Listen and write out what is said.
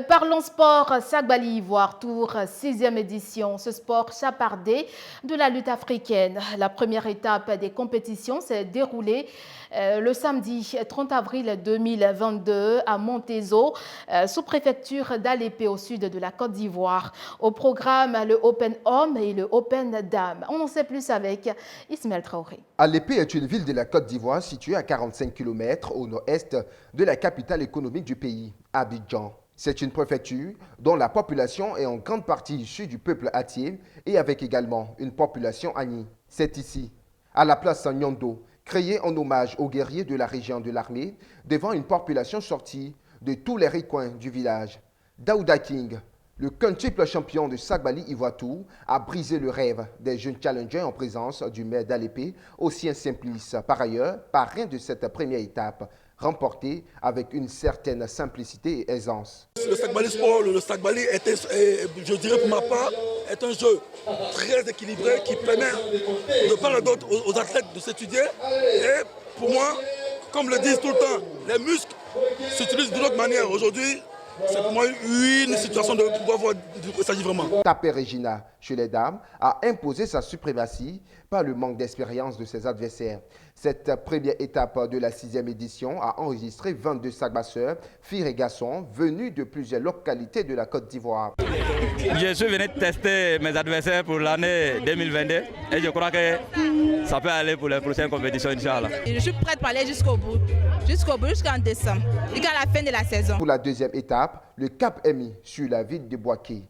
Parlons sport, Sagbali Ivoire Tour, 6e édition. Ce sport chapardé de la lutte africaine. La première étape des compétitions s'est déroulée le samedi 30 avril 2022 à Montezo, sous-préfecture d'Alépé au sud de la Côte d'Ivoire. Au programme, le Open Homme et le Open Dame. On en sait plus avec Ismaël Traoré. Alépé est une ville de la Côte d'Ivoire située à 45 km au nord-est de la capitale économique du pays, Abidjan. C'est une préfecture dont la population est en grande partie issue du peuple Atié et avec également une population Agni. C'est ici, à la place Nyondo, créée en hommage aux guerriers de la région de l'armée, devant une population sortie de tous les recoins du village. Daouda King, le quintuple champion de Sagbali Ivoire Tour, a brisé le rêve des jeunes challengers en présence du maire d'Alépé, Ossien Simplice, par ailleurs parrain de cette première étape, remportée avec une certaine simplicité et aisance. Le Sagbali Sport, le Sagbali, je dirais pour ma part, est un jeu très équilibré qui permet de part et d'autre aux athlètes de s'étudier. Et pour moi, comme le disent tout le temps, les muscles s'utilisent d'une autre manière. Aujourd'hui, c'est pour moi une situation de pouvoir voir de quoi il s'agit vraiment. Tapé Regina, chez les dames, a imposé sa suprématie par le manque d'expérience de ses adversaires. Cette première étape de la 6e édition a enregistré 22 sagbasseurs, filles et garçons, venus de plusieurs localités de la Côte d'Ivoire. Je suis venu tester mes adversaires pour l'année 2022 et je crois que ça peut aller pour les prochaines compétitions, Inch'Allah. Je suis prête pour aller jusqu'au bout, jusqu'en décembre, jusqu'à la fin de la saison. Pour la deuxième étape, le cap est mis sur la ville de Boaké.